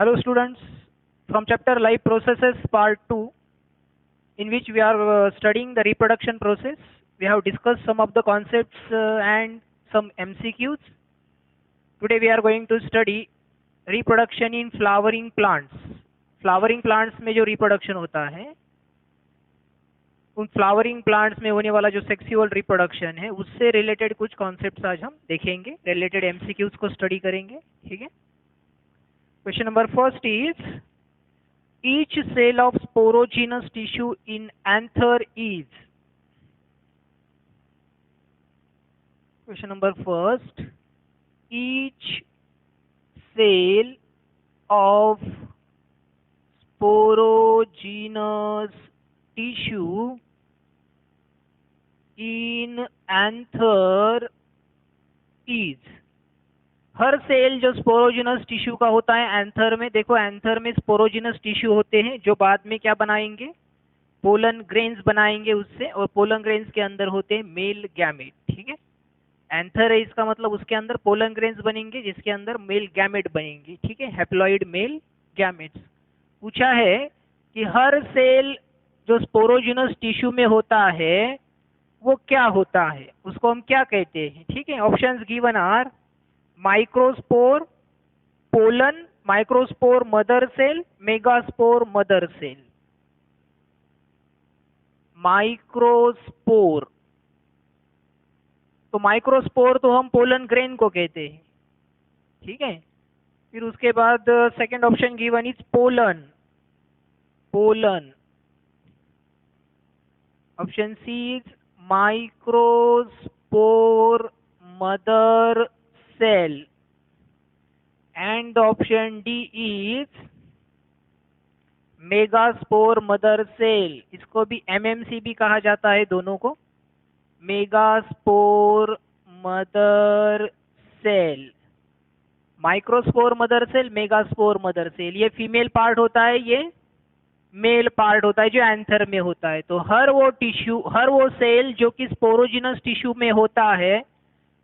Hello students, from chapter Life Processes Part 2, in which we are studying the reproduction process. We have discussed some of the concepts and some MCQs. Today we are going to study reproduction in flowering plants. Flowering plants में जो reproduction होता है, उन flowering plants में होने वाला जो sexual reproduction है उससे रिलेटेड कुछ कॉन्सेप्ट्स आज हम देखेंगे, रिलेटेड एमसीक्यूज को स्टडी करेंगे. ठीक है. Question number first is, each cell of sporogenous tissue in anther is. Question number first, each cell of sporogenous tissue in anther is. हर सेल जो स्पोरोजिनस टिश्यू का होता है एंथर में, देखो एंथर में स्पोरोजिनस टिश्यू होते हैं जो बाद में क्या बनाएंगे, पोलन ग्रेन्स बनाएंगे उससे, और पोलन ग्रेन्स के अंदर होते हैं मेल गैमेट. ठीक है. एंथर है इसका मतलब उसके अंदर पोलन ग्रेन्स बनेंगे जिसके अंदर मेल गैमेट बनेंगे. ठीक है. Haploid male gametes. पूछा है कि हर सेल जो स्पोरोजिनस टिश्यू में होता है वो क्या होता है, उसको हम क्या कहते हैं. ठीक है. Options given are microspore, pollen, microspore mother cell, megaspore mother cell. Microspore, तो माइक्रोस्पोर तो हम पोलन ग्रेन को कहते हैं. ठीक है. फिर उसके बाद second option given is pollen. Pollen. Option C is microspore mother cell, and the option D is megaspore mother cell. इसको भी MMC भी कहा जाता है, दोनों को. Megaspore mother cell, microspore mother cell, megaspore mother cell. ये फीमेल पार्ट होता है, ये मेल पार्ट होता है जो एंथर में होता है. तो हर वो टिश्यू, हर वो सेल जो कि स्पोरोजिनस टिश्यू में होता है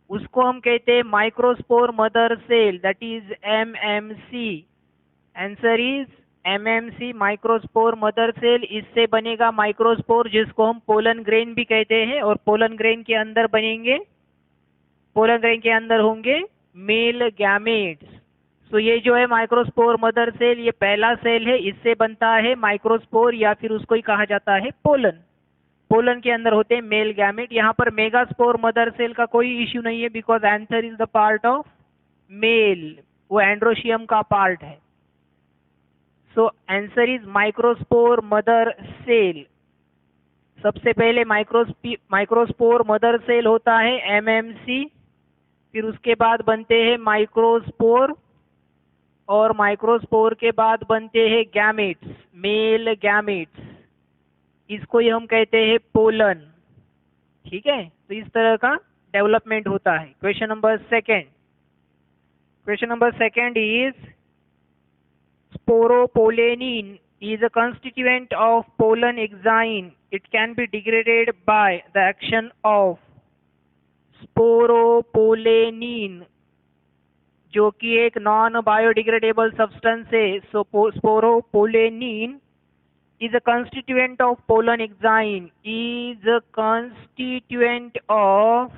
उसको हम कहते हैं microspore mother cell, that is MMC. Answer is MMC, microspore mother cell. इससे बनेगा माइक्रोस्पोर जिसको हम पोलन ग्रेन भी कहते हैं, और पोलन ग्रेन के अंदर बनेंगे, पोलन ग्रेन के अंदर होंगे मेल गैमेट्स. सो ये जो है माइक्रोस्पोर मदर सेल, ये पहला सेल है, इससे बनता है माइक्रोस्पोर या फिर उसको ही कहा जाता है पोलन. पोलन के अंदर होते हैं मेल गैमेट. यहाँ पर मेगास्पोर मदर सेल का कोई इश्यू नहीं है because anther is the part of male, वो एंड्रोशियम का पार्ट है. So answer is microspore mother cell. सबसे पहले माइक्रोस्पोर मदर सेल होता है MMC, फिर उसके बाद बनते हैं माइक्रोस्पोर, और माइक्रोस्पोर के बाद बनते हैं गैमेट्स, मेल गैमेट्स. इसको ही हम कहते हैं पोलन. ठीक है. तो इस तरह का डेवलपमेंट होता है. Question number second. Question number second is, sporopollenin is a constituent of pollen enzyme. It can be degraded by the action of sporopollenin, जो कि एक नॉन बायोडिग्रेडेबल सब्सटेंस है. सो sporopollenin is a constituent of pollen enzyme, is a constituent of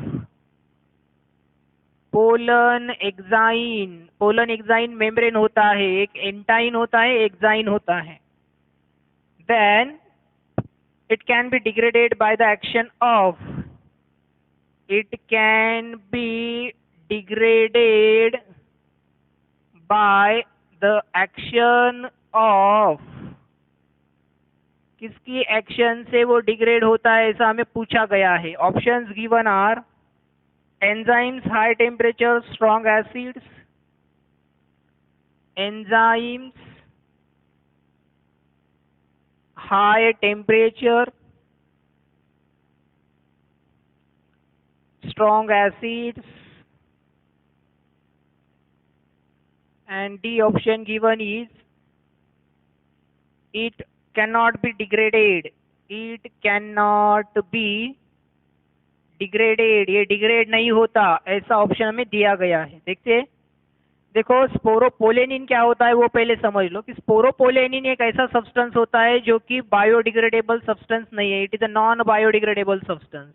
pollen enzyme. pollen enzyme membrane होता है, एक एंटाइन होता है, exine होता है. then it can be degraded by the action of, it can be degraded by the action of, किसकी action से वो डिग्रेड होता है ऐसा हमें पूछा गया है. Options given are enzymes, high temperature, strong acids. Enzymes, high temperature, strong acids, and D option given is it cannot be degraded. It cannot be degraded. ये डिग्रेड नहीं होता ऐसा ऑप्शन हमें दिया गया है. देखते हैं देखो स्पोरोपोलेनिन क्या होता है वो पहले समझ लो कि स्पोरोपोलेनिन एक ऐसा सब्सटेंस होता है जो कि बायोडिग्रेडेबल सब्सटेंस नहीं है, it is a non biodegradable substance.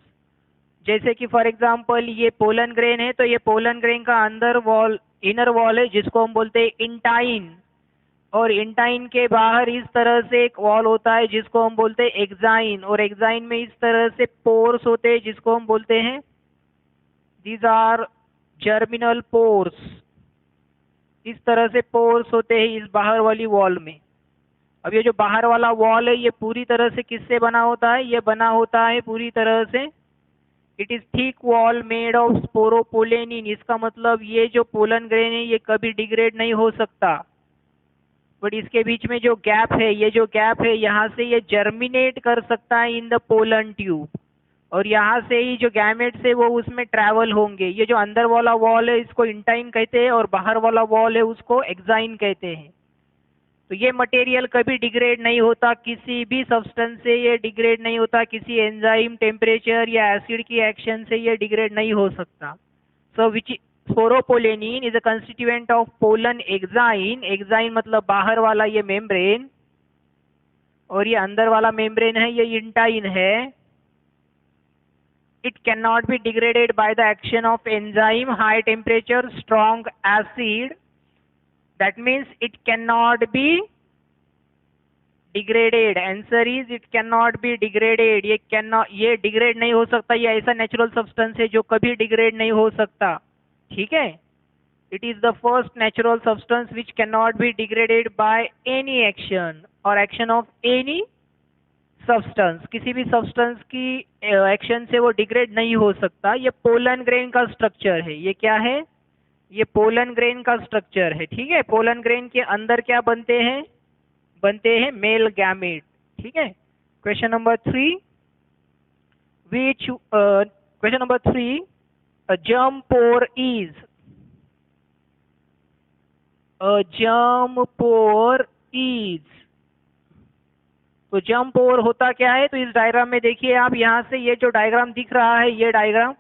जैसे कि फॉर एग्जांपल ये पोलन ग्रेन है, तो ये पोलन ग्रेन का अंदर वॉल, इनर वॉल है जिसको हम बोलते हैं इंटाइन, और इंटाइन के बाहर इस तरह से एक वॉल होता है जिसको हम बोलते हैं एक्साइन, और एक्साइन में इस तरह से पोर्स होते हैं जिसको हम बोलते हैं, दीज आर जर्मिनल पोर्स। इस तरह से पोर्स होते हैं इस बाहर वाली वॉल में। अब ये जो बाहर वाला वॉल है ये पूरी तरह से किससे बना होता है? ये बना होता है पूरी तरह से, it is thick wall made of sporopollenin. इसका मतलब ये जो पोलन ग्रेन है ये कभी डिग्रेड नहीं हो सकता, बट इसके बीच में जो गैप है, ये जो गैप है यहाँ से ये जर्मिनेट कर सकता है इन द पोलन ट्यूब, और यहाँ से ही जो गैमेट्स है वो उसमें ट्रैवल होंगे। ये जो अंदर वाला वॉल है इसको इंटाइन कहते हैं, और बाहर वाला वॉल है उसको एक्साइन कहते हैं। तो ये मटेरियल कभी डिग्रेड नहीं होता, किसी भी सब्सटेंस से ये डिग्रेड नहीं होता, किसी एंजाइम, टेम्परेचर या एसिड की एक्शन से ये डिग्रेड नहीं हो सकता। So which sporopollenin is a constituent of pollen exine. Exine मतलब बाहर वाला ये मेम्ब्रेन, और ये अंदर वाला मेम्ब्रेन है ये इंटाइन है। It cannot be degraded by the action of enzyme, high temperature, strong acid. That means it cannot be degraded. Answer is it cannot be degraded. ये डिग्रेड नहीं हो सकता, ये ऐसा नेचुरल सब्सटेंस है जो कभी डिग्रेड नहीं हो सकता। ठीक है, it is the first natural substance which cannot be degraded by any action और एक्शन ऑफ एनी सब्सटेंस। किसी भी सब्सटेंस की एक्शन से वो डिग्रेड नहीं हो सकता। ये पोलन ग्रेन का स्ट्रक्चर है। ये क्या है? ये पोलन ग्रेन का स्ट्रक्चर है। ठीक है, पोलन ग्रेन के अंदर क्या बनते हैं? बनते हैं मेल गैमेट। ठीक है, question number 3, question number 3, a germ pore is, a germ pore is, तो जर्म पोर होता क्या है? तो इस डायग्राम में देखिए आप, यहाँ से ये जो डायग्राम दिख रहा है ये डायग्राम,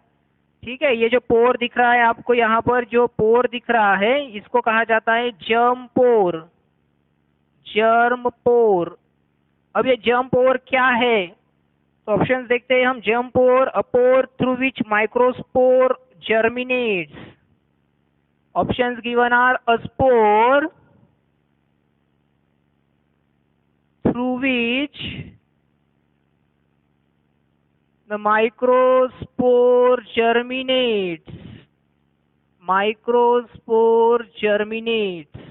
ठीक है, ये जो पोर दिख रहा है आपको, यहाँ पर जो पोर दिख रहा है इसको कहा जाता है जर्म पोर। जर्म पोर। अब ये जर्म पोर क्या है? तो ऑप्शंस देखते हैं हम। Germ pore, a pore through which microspore germinates. Options given are a spore through which the microspore germinates. Microspore germinates.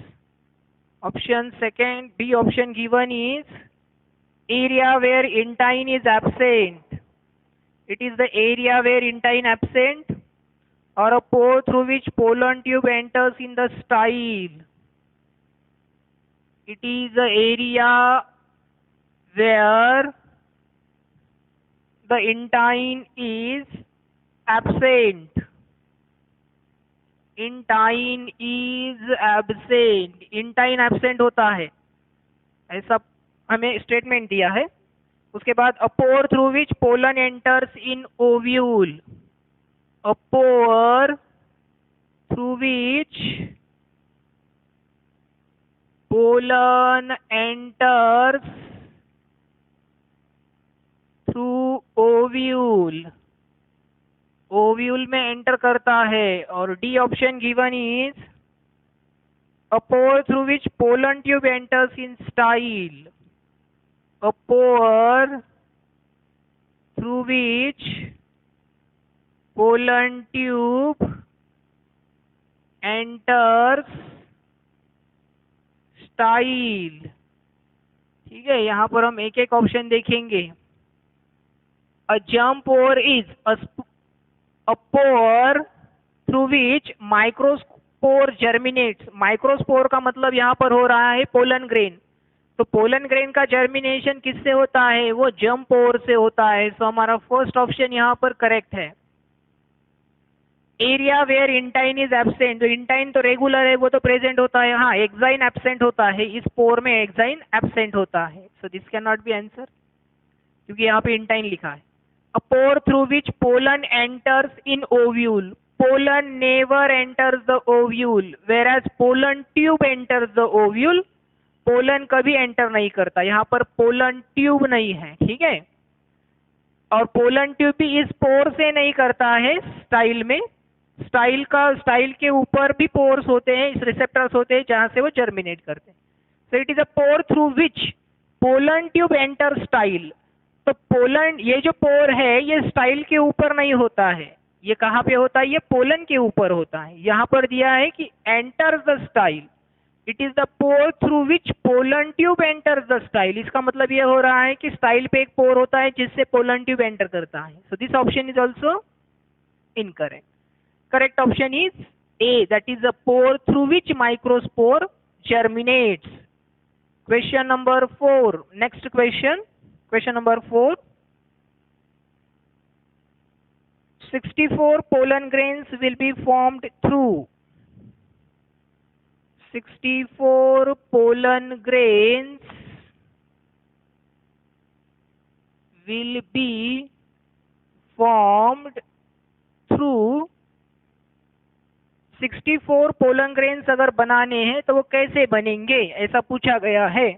Option second, B option given is area where intine is absent. It is the area where intine absent, or a pore through which pollen tube enters in the style. It is the area where the intine is absent. Intine is absent. Intine absent होता है, ऐसा हमें statement दिया है। उसके बाद a pore through which pollen enters in ovule. A pore through which pollen enters through ovule. Ovule में enter करता है। और D option given is a pore through which pollen tube enters in style. A pore through which pollen tube enters style. ठीक है, यहां पर हम एक एक ऑप्शन देखेंगे। A germ pore is a pore through which microspore germinates. Microspore का मतलब यहाँ पर हो रहा है पोलन ग्रेन। तो पोलन ग्रेन का जर्मिनेशन किससे होता है? वो जर्म पोर से होता है। सो हमारा फर्स्ट ऑप्शन यहाँ पर करेक्ट है। Area where intine is absent, तो इंटाइन तो रेगुलर है, वो तो प्रेजेंट होता है। हाँ, एक्साइन एब्सेंट होता है, इस पोर में एक्साइन एब्सेंट होता है। So this can not be answer, क्योंकि यहाँ पे इंटाइन लिखा है। A pore through which pollen enters in ovule. pollen never enters the ovule, whereas pollen tube enters the ovule. Pollen कभी एंटर नहीं करता, यहाँ पर पोलन ट्यूब नहीं है, ठीक है। और पोलन ट्यूब भी इस पोर से नहीं करता है स्टाइल में, स्टाइल के ऊपर भी पोर्स होते हैं, इस रिसेप्टर्स होते हैं जहां से वो जर्मिनेट करते हैं। So it is a pore through which pollen tube enter style. तो पोलन, ये जो पोर है ये स्टाइल के ऊपर नहीं होता है, ये कहाँ पे होता है, ये पोलन के ऊपर होता है। यहाँ पर दिया है कि enters the style, it is the pore through which pollen tube enters the style. इसका मतलब ये हो रहा है कि स्टाइल पे एक पोर होता है जिससे पोलन ट्यूब एंटर करता है। So this option is also incorrect. Correct option is A, that is the pore through which microspore germinates. Question number 4. Next question. Question number 4. 64 pollen grains will be formed through. 64 pollen grains will be formed through. 64 pollen grains अगर बनाने हैं तो वो कैसे बनेंगे, ऐसा पूछा गया है।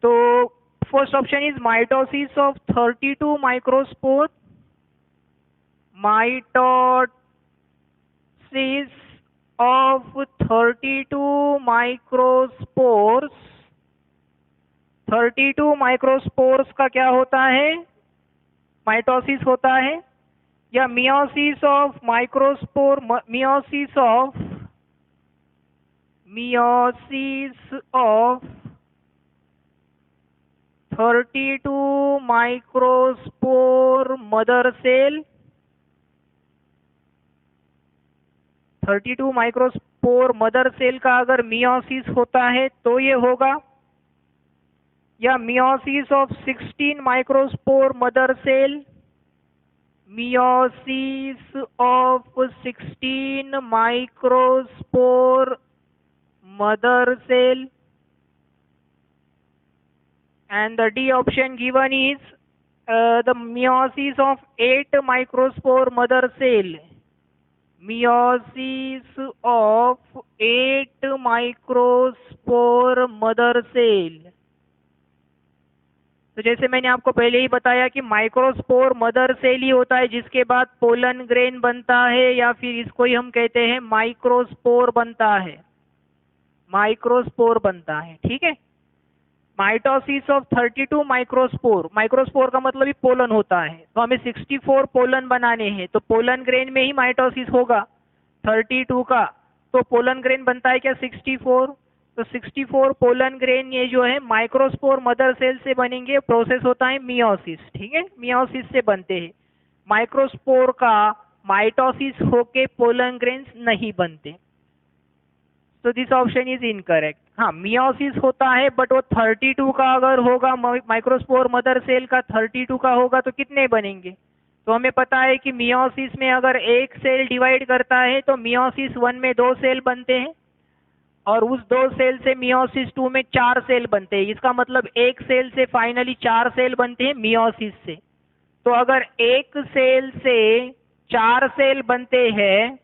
तो first option is mitosis of 32 microspore, mitosis of 32 microspores. 32 microspores का क्या होता है, माइटोसिस होता है, या meiosis of microspore, meiosis of 32 microspore mother cell. 32 microspore mother cell का अगर मियोसिस होता है तो ये होगा, या meiosis of 16 microspore mother cell, meiosis of 16 microspore mother cell, and the D option given is the meiosis of 8 microspore mother cell, meiosis of 8 microspore mother cell। तो जैसे मैंने आपको पहले ही बताया कि माइक्रोस्पोर मदर सेल ही होता है जिसके बाद पोलन ग्रेन बनता है, या फिर इसको ही हम कहते हैं माइक्रोस्पोर बनता है, माइक्रोस्पोर बनता है, ठीक है। माइटोसिस ऑफ 32 माइक्रोस्पोर, माइक्रोस्पोर का मतलब ही पोलन होता है, तो हमें 64 पोलन बनाने हैं तो पोलन ग्रेन में ही माइटोसिस होगा 32 का, तो पोलन ग्रेन बनता है क्या 64। तो 64 पोलन ग्रेन ये जो है माइक्रोस्पोर मदर सेल से बनेंगे, प्रोसेस होता है मियोसिस, ठीक है, मियोसिस से बनते हैं। माइक्रोस्पोर का माइटोसिस होके पोलन ग्रेन्स नहीं बनते, तो दिस ऑप्शन इज इनकरेक्ट। हाँ, मियोसिस होता है बट वो 32 का अगर होगा, माइक्रोस्पोर मदर सेल का 32 का होगा तो कितने बनेंगे। तो हमें पता है कि मियोसिस में अगर एक सेल डिवाइड करता है तो मियोसिस 1 में 2 सेल बनते हैं, और उस 2 सेल से मियोसिस 2 में 4 सेल बनते हैं। इसका मतलब एक सेल से फाइनली 4 सेल बनते हैं मियोसिस से। तो अगर एक सेल से 4 सेल बनते हैं,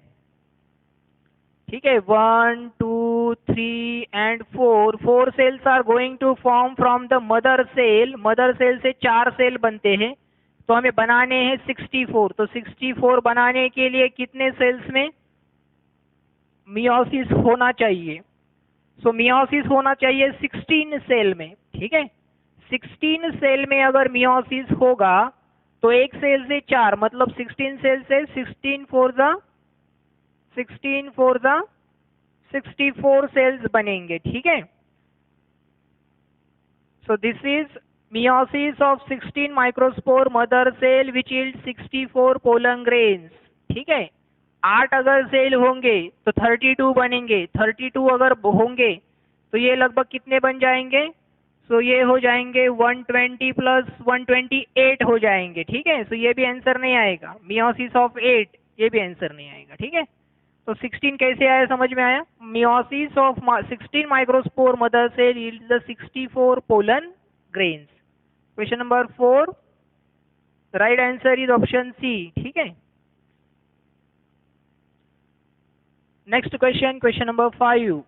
ठीक है, 1 2 3 and 4 cells are going to form from the mother cell, mother cell से 4 सेल बनते हैं, तो हमें बनाने हैं 64। तो 64 बनाने के लिए कितने सेल्स में मियोसिस होना चाहिए, सो मियोसिस होना चाहिए 16 सेल में, ठीक है। 16 सेल में अगर मियोसिस होगा तो एक सेल से 4, मतलब 16 सेल से 16 फोर द 64 सेल्स बनेंगे, ठीक है। So this is meiosis of 16 microspore mother cell which yield 64 pollen grains, ठीक है। 8 अगर सेल होंगे तो 32 बनेंगे, 32 अगर होंगे तो ये लगभग कितने बन जाएंगे, सो ये हो जाएंगे 120 प्लस 128 हो जाएंगे, ठीक है। सो ये भी आंसर नहीं आएगा, मियोसिस ऑफ 8 ये भी आंसर नहीं आएगा, ठीक है। तो 16 कैसे आया, समझ में आया। Meiosis of 16 microspore mother cell yields the 64 pollen grains. Question number 4, right answer is option C, ठीक है। Next question, question number 5.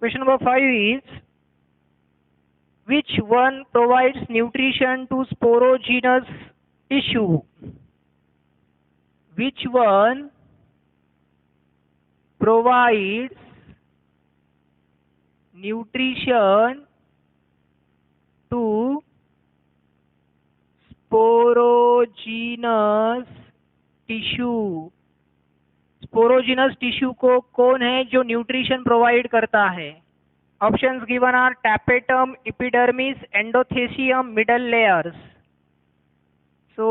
Question number 5 is, which one provides nutrition to sporogenous tissue? Which one provides nutrition to sporogenous tissue? Sporogenous tissue को कौन है जो nutrition provide करता है? Options given are tapetum, epidermis, endothecium, middle layers. So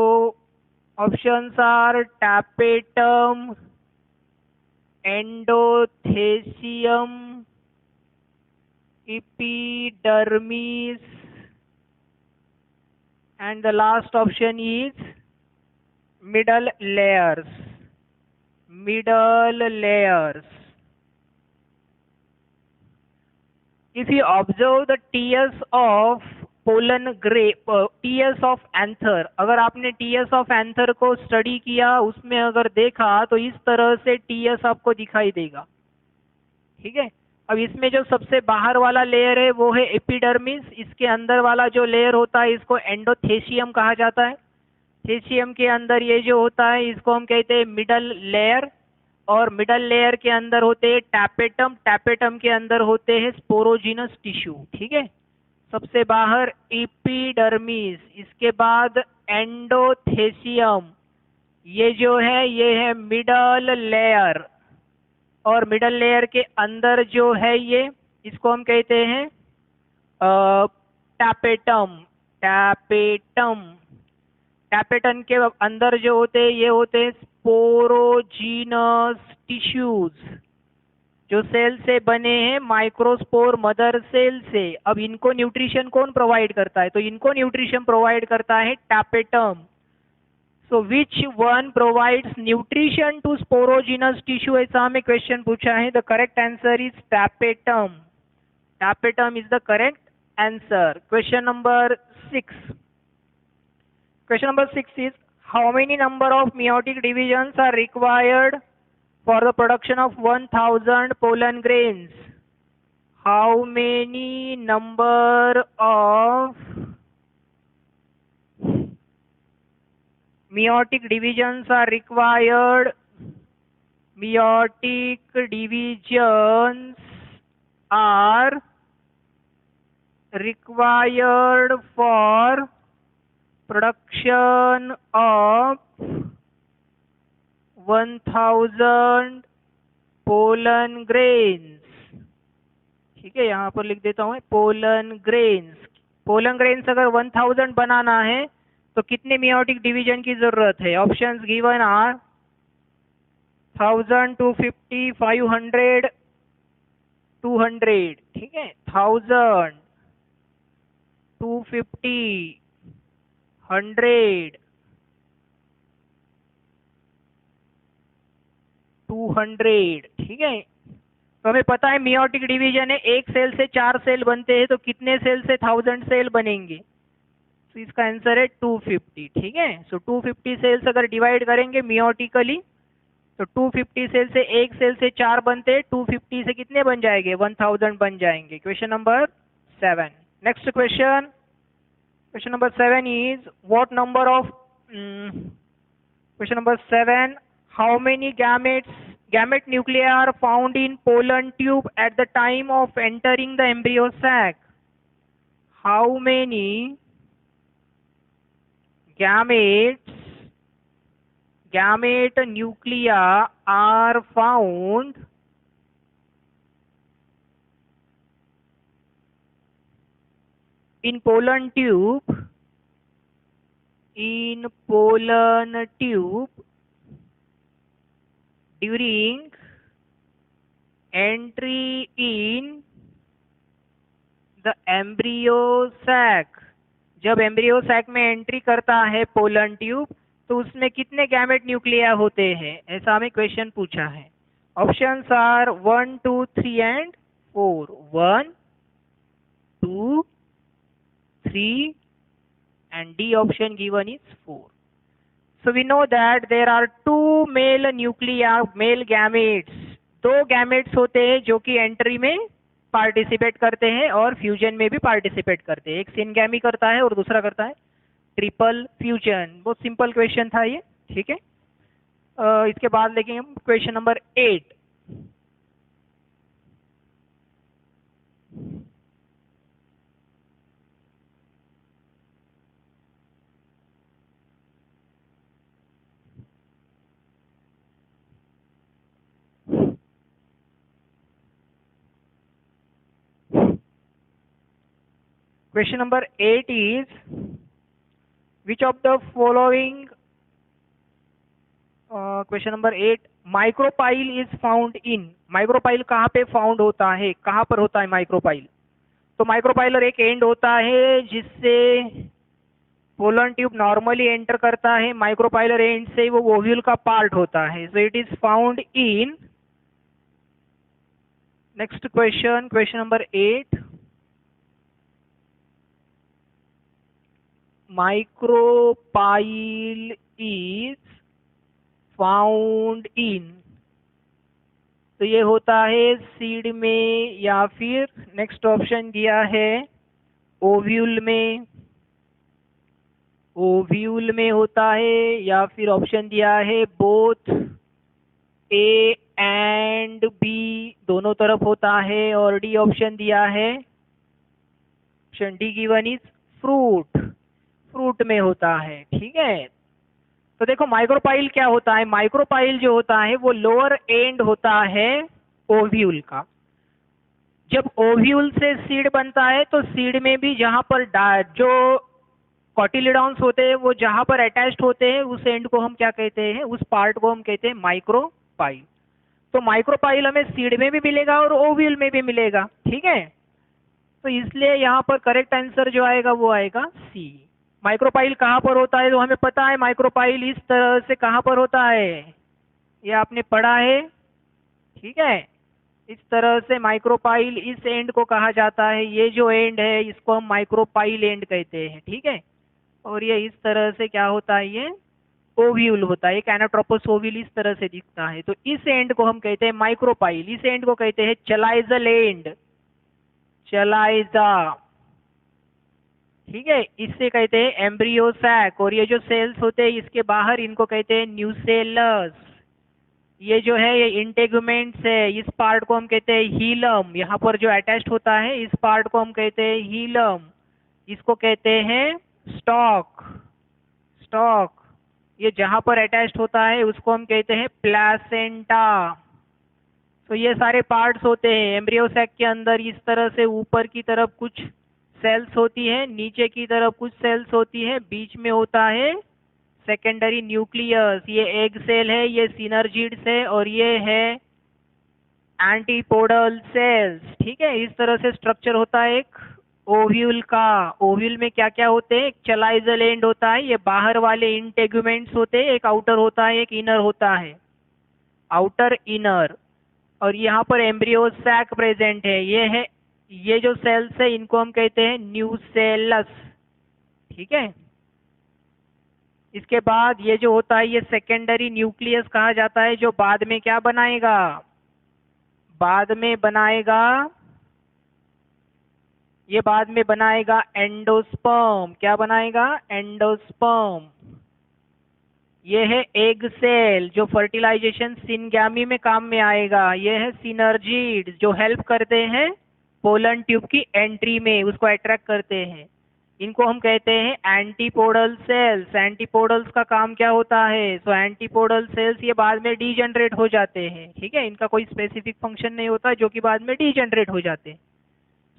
options are tapetum, endothecium, epidermis, and the last option is middle layers. Middle layers. If you observe the TS of pollen grape, TS of anther, अगर आपने TS of anther को study किया, उसमें अगर देखा तो इस तरह से TS आपको दिखाई देगा. ठीक है. अब इसमें जो सबसे बाहर वाला लेयर है वो है एपिडर्मिस. इसके अंदर वाला जो लेयर होता है इसको एंडोथेसियम कहा जाता है. थेसियम के अंदर ये जो होता है इसको हम कहते हैं मिडल लेयर, और मिडल लेयर के अंदर होते हैं टैपेटम. टैपेटम के अंदर होते हैं स्पोरोजिनस टिश्यू. ठीक है. सबसे बाहर एपिडर्मिस, इसके बाद एंडोथेसियम, ये जो है ये है मिडल लेयर, और मिडल लेयर के अंदर जो है ये इसको हम कहते हैं टैपेटम. टैपेटम. टैपेटम के अंदर जो होते हैं ये होते हैं स्पोरोजीनस टिश्यूज, जो सेल से बने हैं माइक्रोस्पोर मदर सेल से. अब इनको न्यूट्रिशन कौन प्रोवाइड करता है? तो इनको न्यूट्रिशन प्रोवाइड करता है tapetum. So which one provides nutrition to sporogenous tissue? ऐसा हमें क्वेश्चन पूछा है. The correct answer is tapetum. Tapetum is the correct answer. Question number 6. Question number 6 is, how many number of meiotic divisions are required for the production of 1000 pollen grains? How many number of meiotic divisions are required? Meiotic divisions are required for production of 1000 pollen grains. ठीक है, यहाँ पर लिख देता हूँ pollen grains. pollen grains अगर 1000 बनाना है तो कितने मियोटिक डिवीजन की जरूरत है? Options given are 1000, 250, 500, 200. ठीक है. 1000, 250, 100, 200. ठीक है. तो हमें पता है मियोटिक डिवीजन है, एक सेल से 4 सेल बनते हैं, तो कितने सेल से 1000 सेल बनेंगे? तो इसका आंसर है 250. ठीक है. सो 250 सेल्स अगर डिवाइड करेंगे मियोटिकली तो 250 सेल से एक सेल से 4 बनते हैं, 250 से कितने बन जाएंगे? 1000 बन जाएंगे. Question number 7. Next question. Question number 7 is, what number of question number 7, how many gamete nuclei are found in pollen tube at the time of entering the embryo sac? How many gamete nuclei are found in pollen tube in pollen tube during entry in the embryo sac. जब embryo sac में entry करता है pollen tube, तो उसमें कितने gamete Nucleya होते हैं, ऐसा हमें क्वेश्चन पूछा है. Options are 1, 2, 3 and 4. 1, 2, 3 and D option given is 4. So we know that there are two male nuclei, male gametes. दो गैमेट्स होते हैं जो कि एंट्री में पार्टिसिपेट करते हैं और फ्यूजन में भी पार्टिसिपेट करते हैं. एक सिनगैमी करता है और दूसरा करता है ट्रिपल फ्यूजन. बहुत सिंपल क्वेश्चन था ये. ठीक है. इसके बाद लेंगे हम question number 8. Question number 8 is, which of the following, question number 8, micropyle is found in. Micropyle कहाँ पे फाउंड होता है, कहाँ पर होता है माइक्रोपाइल? तो माइक्रोपाइलर एक एंड होता है जिससे पोलन ट्यूब नॉर्मली एंटर करता है. माइक्रोपाइलर एंड से वो ओव्यूल का पार्ट होता है. सो it is found in. Next question, question number 8. Micropyle is found in. तो ये होता है सीड में या फिर नेक्स्ट ऑप्शन दिया है ओव्यूल में. ओव्यूल में होता है या फिर ऑप्शन दिया है बोथ ए एंड बी, दोनों तरफ होता है. और डी ऑप्शन दिया है, option D given is fruit. Fruit में होता है. ठीक है. तो देखो माइक्रोपाइल क्या होता है. माइक्रोपाइल जो होता है वो लोअर एंड होता है ओव्यूल का. जब ओव्यूल से सीड बनता है तो सीड में भी जहां पर जो कॉटिलिडॉन्स होते हैं वो जहां पर अटैच्ड होते हैं उस एंड को हम क्या कहते हैं, उस पार्ट को हम कहते हैं माइक्रोपाइल. तो माइक्रोपाइल हमें सीड में भी मिलेगा और ओव्यूल में भी मिलेगा. ठीक है. तो इसलिए यहाँ पर करेक्ट आंसर जो आएगा वो आएगा सी. माइक्रोपाइल कहाँ पर होता है तो हमें पता है. माइक्रोपाइल इस तरह से कहाँ पर होता है, ये आपने पढ़ा है. ठीक है. इस तरह से माइक्रोपाइल इस एंड को कहा जाता है. ये जो एंड है इसको हम माइक्रोपाइल एंड कहते हैं. ठीक है. और ये इस तरह से क्या होता है, ये ओव्यूल होता है. एक एनाट्रोपस ओव्यूल इस तरह से दिखता है. तो इस एंड को हम कहते हैं माइक्रोपाइल. इस एंड को कहते हैं चलाइजल एंड. चलाइजा. ठीक है. इससे कहते हैं एम्ब्रियो सैक. और ये जो सेल्स होते हैं इसके बाहर इनको कहते हैं न्यूसेलस. ये जो है ये इंटेगुमेंट्स है. इस पार्ट को हम कहते हैं हीलम. यहाँ पर जो अटैच्ड होता है इस पार्ट को हम कहते हैं हीलम. इसको कहते हैं स्टॉक. स्टॉक. ये जहां पर अटैच्ड होता है उसको हम कहते हैं प्लासेंटा. तो ये सारे पार्ट्स होते हैं एम्ब्रियो सैक के अंदर. इस तरह से ऊपर की तरफ कुछ सेल्स होती है, नीचे की तरफ कुछ सेल्स होती है, बीच में होता है सेकेंडरी न्यूक्लियस. ये एग सेल है, ये सिनर्जिड्स है और ये है एंटीपोडल सेल्स. ठीक है. इस तरह से स्ट्रक्चर होता है एक ओव्यूल का. ओव्यूल में क्या क्या होते हैं, एक चलाइजल एंड होता है, ये बाहर वाले इंटेगुमेंट्स होते हैं, एक आउटर होता है एक इनर होता है, आउटर इनर. और यहाँ पर एम्ब्रियो सैक प्रेजेंट है. ये जो सेल्स है इनको हम कहते हैं न्यूसेलस. ठीक है. इसके बाद ये जो होता है ये सेकेंडरी न्यूक्लियस कहा जाता है, जो बाद में क्या बनाएगा, बाद में बनाएगा, ये बाद में बनाएगा एंडोस्पर्म. क्या बनाएगा, एंडोस्पर्म. ये है एग सेल जो फर्टिलाइजेशन सिनगैमी में काम में आएगा. ये है सिनर्जिड जो हेल्प करते हैं पोलन ट्यूब की एंट्री में, उसको अट्रैक्ट करते हैं. इनको हम कहते हैं एंटीपोडल सेल्स. एंटीपोडल्स का काम क्या होता है, सो एंटीपोडल सेल्स ये बाद में डीजनरेट हो जाते हैं. ठीक है. इनका कोई स्पेसिफिक फंक्शन नहीं होता जो कि बाद में डीजनरेट हो जाते हैं.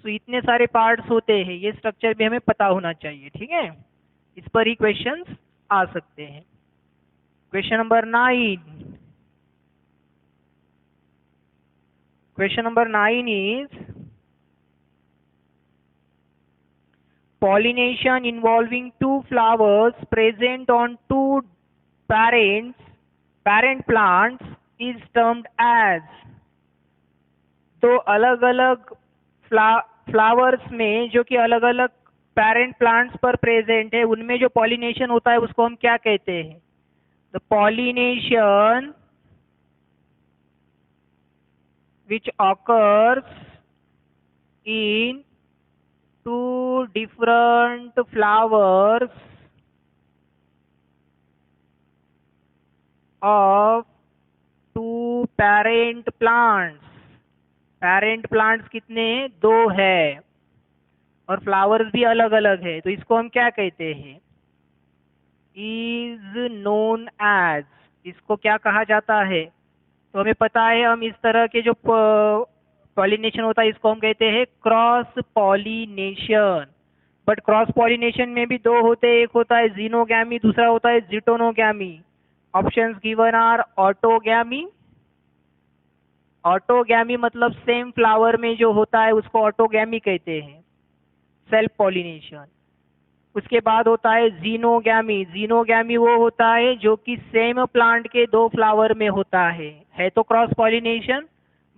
सो इतने सारे पार्ट्स होते हैं. ये स्ट्रक्चर भी हमें पता होना चाहिए. ठीक है. इस पर ही क्वेश्चंस आ सकते हैं। Question number 9। Question number 9 is pollination involving two flowers present on two parent plants is termed as। तो अलग अलग फ्लावर्स में जो कि अलग अलग पेरेंट प्लांट्स पर प्रेजेंट है, उनमें जो पॉलिनेशन होता है उसको हम क्या कहते हैं? The pollination which occurs in two different flowers of two parent plants। Parent plants कितने हैं? 2 है, और फ्लावर्स भी अलग अलग है, तो इसको हम क्या कहते हैं? Is known as. इसको क्या कहा जाता है? तो हमें पता है, हम इस तरह के जो पॉलिनेशन होता है इसको हम कहते हैं cross pollination. But cross pollination में भी 2 होते हैं, एक होता है जीनोगैमी, दूसरा होता है geitonogamy. Options given are autogamy. Autogamy मतलब सेम फ्लावर में जो होता है उसको ऑटोगैमी कहते हैं, सेल्फ पॉलिनेशन। उसके बाद होता है जीनोगैमी। जीनोगैमी वो होता है जो कि सेम प्लांट के 2 फ्लावर में होता है तो क्रॉस पॉलिनेशन,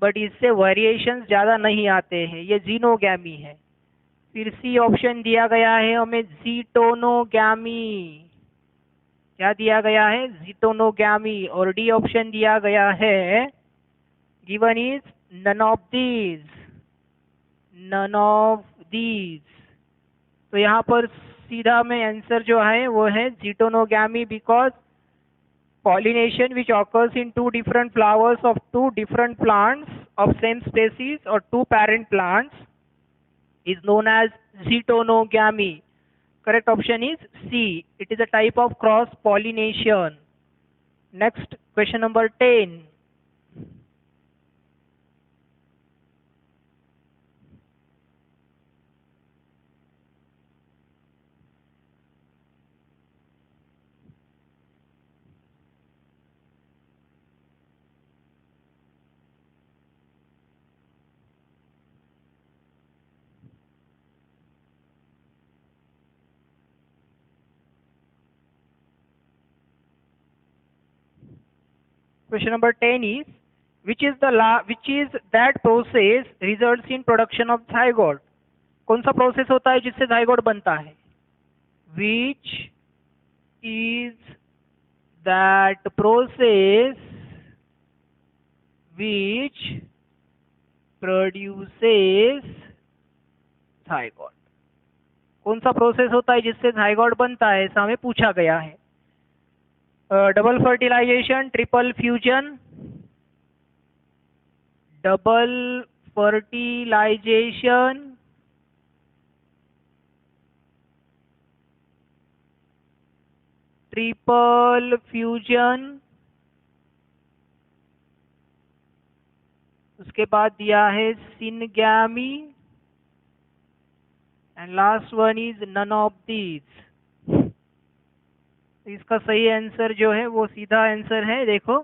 बट इससे वेरिएशन ज्यादा नहीं आते हैं, ये जीनोगैमी है। फिर सी ऑप्शन दिया गया है हमें जीटोनोगैमी। क्या दिया गया है? जीटोनोगैमी। और डी ऑप्शन दिया गया है given is none of these. None of these. तो यहाँ पर सीधा में आंसर जो है वो है जीटोनोगैमी, because pollination which occurs in 2 different flowers of 2 different plants of same species or 2 parent plants is known as zetonogamy. Correct option is C. It is a type of cross pollination. Next, question number 10. Question number 10 is which is that process results in production of zygote। कौन सा process होता है जिससे zygote बनता है? Which is that process which produces zygote। कौन सा process होता है जिससे जाइगोट बनता है, ऐसा हमें पूछा गया है। Double fertilization, triple fusion. Double fertilization, triple fusion, उसके बाद दिया है syngamy, and last one is none of these. इसका सही आंसर जो है वो सीधा आंसर है। देखो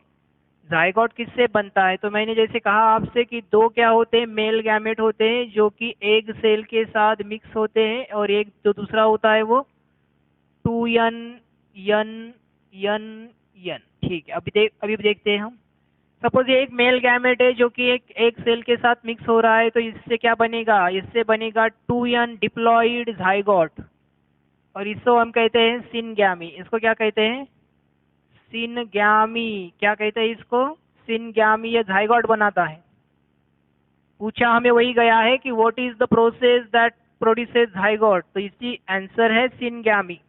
जाइगोट किससे बनता है, तो मैंने जैसे कहा आपसे कि 2 क्या होते हैं? मेल गैमेट होते हैं जो कि एग सेल के साथ मिक्स होते हैं, और एक जो दूसरा होता है वो 2n n n n। ठीक है, अभी देखते हैं हम। सपोज ये एक मेल गैमेट है जो कि एक सेल के साथ मिक्स हो रहा है, तो इससे क्या बनेगा? इससे बनेगा 2n डिप्लॉइड जाइगोट, और इसको हम कहते हैं सिनगैमी। इसको क्या कहते हैं? सिनगैमी। क्या कहते हैं इसको? सिनगैमी। ये जाइगोट बनाता है। पूछा हमें वही गया है कि what is the process that produces zygote, तो इसकी आंसर है सिनगैमी।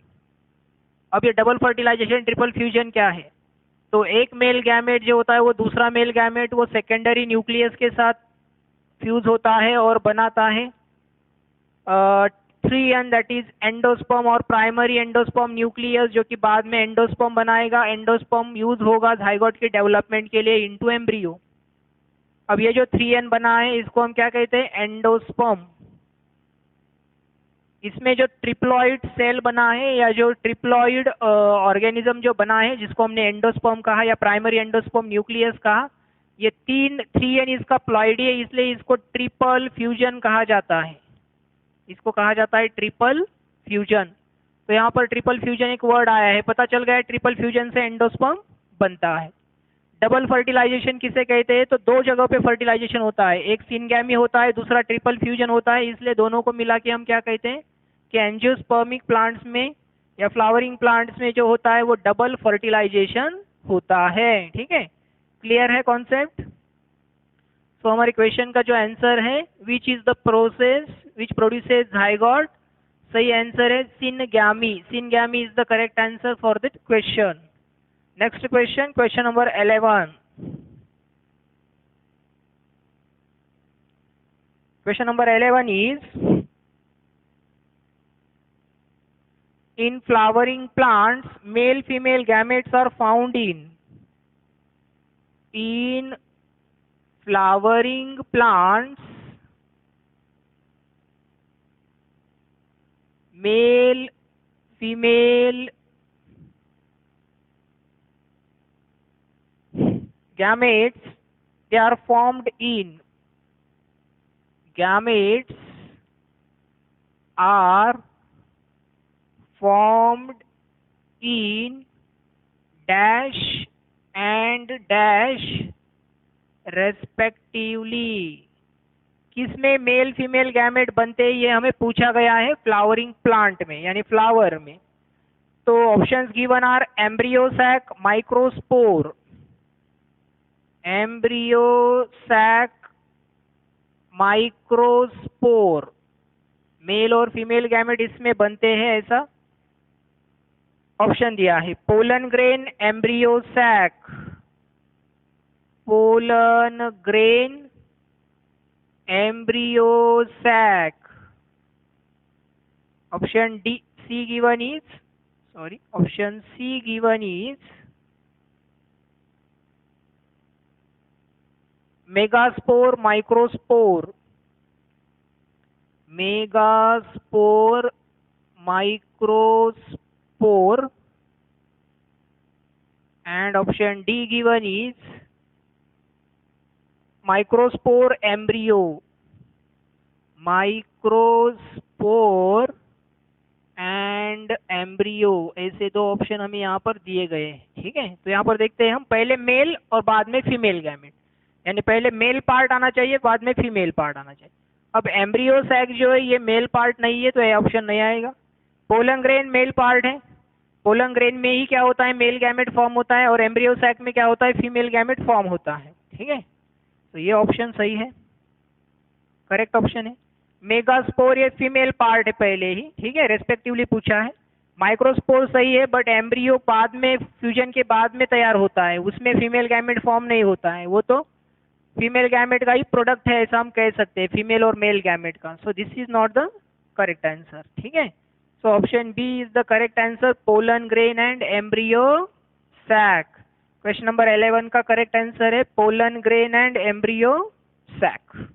अब ये डबल फर्टिलाइजेशन, ट्रिपल फ्यूजन क्या है? तो एक मेल गैमेट जो होता है वो दूसरा मेल गैमेट वो सेकेंडरी न्यूक्लियस के साथ फ्यूज होता है और बनाता है 3n, दैट इज एंडोस्पर्म और प्राइमरी एंडोस्पर्म न्यूक्लियस, जो कि बाद में एंडोस्पर्म बनाएगा। एंडोस्पर्म यूज होगा जाइगोट के डेवलपमेंट के लिए इनटू एम्ब्रियो। अब ये जो 3n बना है इसको हम क्या कहते हैं? एंडोस्पर्म। इसमें जो ट्रिप्लॉइड सेल बना है या जो ट्रिप्लॉइड ऑर्गेनिज्म जो बना है, जिसको हमने एंडोस्पर्म कहा या प्राइमरी एंडोस्पर्म न्यूक्लियस कहा, ये 3n इसका प्लॉइडी है, इसलिए इसको ट्रिपल फ्यूजन कहा जाता है। इसको कहा जाता है ट्रिपल फ्यूजन। तो यहाँ पर ट्रिपल फ्यूजन एक वर्ड आया है, पता चल गया है ट्रिपल फ्यूजन से एंडोस्पर्म बनता है। डबल फर्टिलाइजेशन किसे कहते हैं? तो दो जगहों पे फर्टिलाइजेशन होता है, एक सिनगैमी होता है, दूसरा ट्रिपल फ्यूजन होता है, इसलिए दोनों को मिला के हम क्या कहते हैं कि एंजियोस्पर्मिक प्लांट्स में या फ्लावरिंग प्लांट्स में जो होता है वो डबल फर्टिलाइजेशन होता है। ठीक है, क्लियर है कॉन्सेप्ट? तो हमारे क्वेश्चन का जो आंसर है, which is the process which produces zygote, सही आंसर है syngamy. Syngamy is the correct answer for this question. Next question, question number 11। Question number 11 is, in flowering plants male female gametes are found in flowering plants male female gametes, they are formed in gametes are formed in dash and dash respectively। किसमें male female gamete बनते हैं ये हमें पूछा गया है flowering plant में यानी फ्लावर में। तो options given are embryo sac, microspore. Embryo sac, microspore, male और फीमेल गैमेट इसमें बनते हैं, ऐसा ऑप्शन दिया है। Pollen grain, embryo sac, pollen grain, embryo sac. Option D C given is, sorry, option C given is megaspore, microspore. Megaspore, microspore, and option D given is microspore embryo। Microspore and embryo, ऐसे दो option हमें यहाँ पर दिए गए हैं। ठीक है, तो यहाँ पर देखते हैं हम, पहले मेल और बाद में फीमेल गैमेट, यानी पहले मेल पार्ट आना चाहिए बाद में फीमेल पार्ट आना चाहिए। अब एम्ब्रियो सैक जो है ये मेल पार्ट नहीं है तो ये ऑप्शन नहीं आएगा। पोलन ग्रेन मेल पार्ट है, पोलन ग्रेन में ही क्या होता है, मेल गैमेट फॉर्म होता है, और एम्ब्रियो सैक में क्या होता है, फीमेल गैमेट फॉर्म होता है। ठीक है, तो ये ऑप्शन सही है, करेक्ट ऑप्शन है। मेगास्पोर ये फीमेल पार्ट है पहले ही, ठीक है, रेस्पेक्टिवली पूछा है। माइक्रोस्पोर सही है, बट एम्ब्रियो बाद में, फ्यूजन के बाद में तैयार होता है, उसमें फीमेल गैमेट फॉर्म नहीं होता है, वो तो फीमेल गैमेट का ही प्रोडक्ट है, ऐसा हम कह सकते हैं, फीमेल और मेल गैमेट का। So this is not the correct answer. ठीक है, so option B is the correct answer, pollen grain and embryo sac. Question number 11 का करेक्ट आंसर है pollen grain and embryo sac.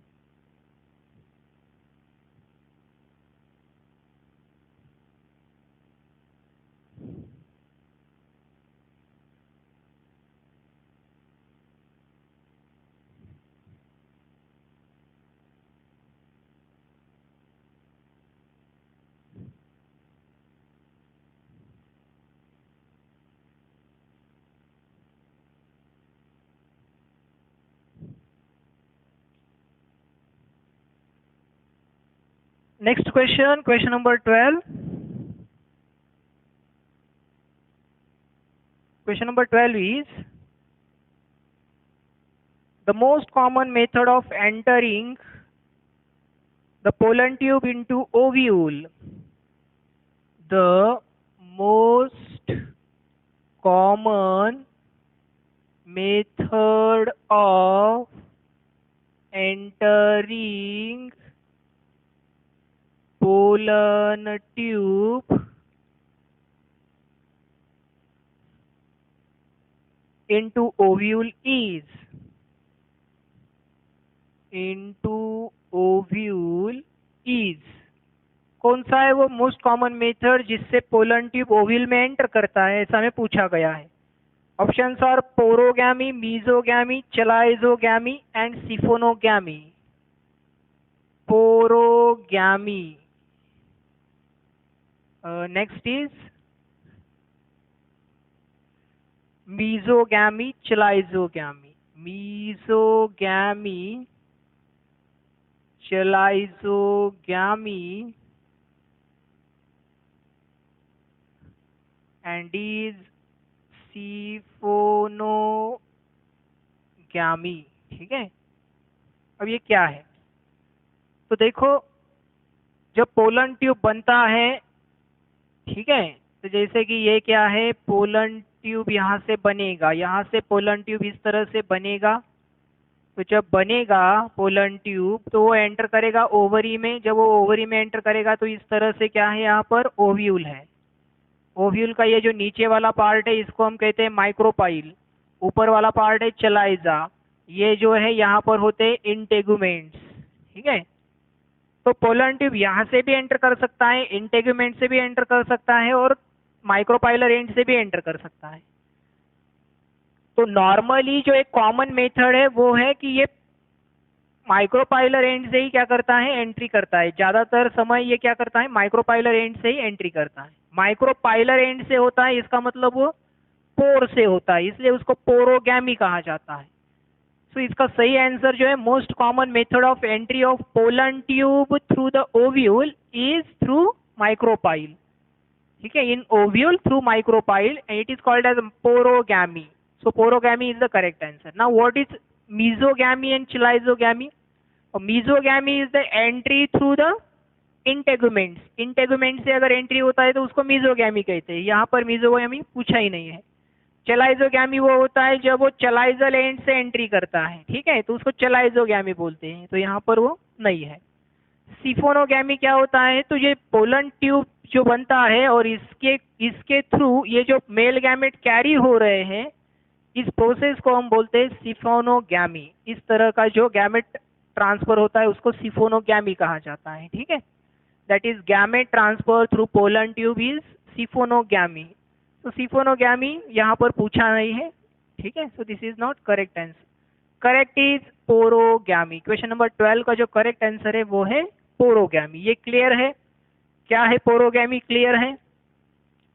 Next question, question number 12. Question number 12 is, the most common method of entering the pollen tube into ovule. The most common method of entering pollen tube into ovule is, into ovule is, कौन सा है वो most common method जिससे pollen tube ovule में enter करता है, ऐसा हमें पूछा गया है। Options are porogamy, mesogamy, chalazogamy and siphonogamy. Porogamy, next is mesogamy, chalazogamy. Mesogamy, chalazogamy and is siphonogamy. ठीक है, अब ये क्या है? तो देखो, जब पोलन ट्यूब बनता है, ठीक है, तो जैसे कि ये क्या है, पोलन ट्यूब यहाँ से बनेगा, यहाँ से पोलन ट्यूब इस तरह से बनेगा। तो जब बनेगा पोलन ट्यूब तो वो एंटर करेगा ओवरी में। जब वो ओवरी में एंटर करेगा तो इस तरह से क्या है, यहाँ पर ओव्यूल है। ओव्यूल का ये जो नीचे वाला पार्ट है इसको हम कहते हैं माइक्रोपाइल, ऊपर वाला पार्ट है चलाइजा, ये जो है यहाँ पर होते हैं इंटेगुमेंट्स। ठीक है, तो पोलन ट्यूब यहाँ से भी एंटर कर सकता है, इंटेगुमेंट से भी एंटर कर सकता है और माइक्रोपाइलर एंड से भी एंटर कर सकता है। तो नॉर्मली जो एक कॉमन मेथड है वो है कि ये माइक्रोपाइलर एंड से ही क्या करता है, एंट्री करता है। ज्यादातर समय ये क्या करता है, माइक्रोपाइलर एंड से ही एंट्री करता है। माइक्रोपाइलर एंड से होता है इसका मतलब वो पोर से होता है, इसलिए उसको पोरोगैमी कहा जाता है। तो इसका सही आंसर जो है, most common method of entry of pollen tube through the ovule is through micropyle. ठीक है, in ovule through micropyle and it is called as porogamy. So porogamy is the correct answer. Now what is mesogamy and chalizogamy? Mesogamy is the entry through the integuments. Integument से अगर entry होता है तो उसको mesogamy कहते हैं, यहाँ पर मीजोगैमी पूछा ही नहीं है। चलाइजोगैमी वो होता है जब वो चलाइजल एंड से एंट्री करता है, ठीक है, तो उसको चलाइजोगैमी बोलते हैं, तो यहाँ पर वो नहीं है। सिफोनोगैमी क्या होता है, तो ये पोलन ट्यूब जो बनता है और इसके थ्रू ये जो मेल गैमेट कैरी हो रहे हैं, इस प्रोसेस को हम बोलते हैं सिफोनोगैमी। इस तरह का जो गैमेट ट्रांसफर होता है उसको सिफोनोगैमी कहा जाता है। ठीक है, that is gamete transfer through pollen tube is siphonogamy. तो सिफोनोगैमी यहाँ पर पूछा नहीं है। ठीक है, so this is not correct answer. Correct is porogamy. Question number 12 का जो करेक्ट आंसर है वो है पोरोगैमी। ये क्लियर है, क्या है पोरोगैमी, क्लियर है?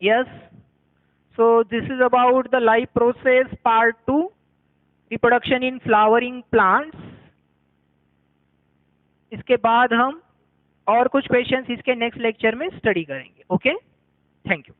Yes. So this is about the life process part 2, reproduction in flowering plants. इसके बाद हम और कुछ क्वेश्चंस इसके नेक्स्ट लेक्चर में स्टडी करेंगे। Okay, thank you.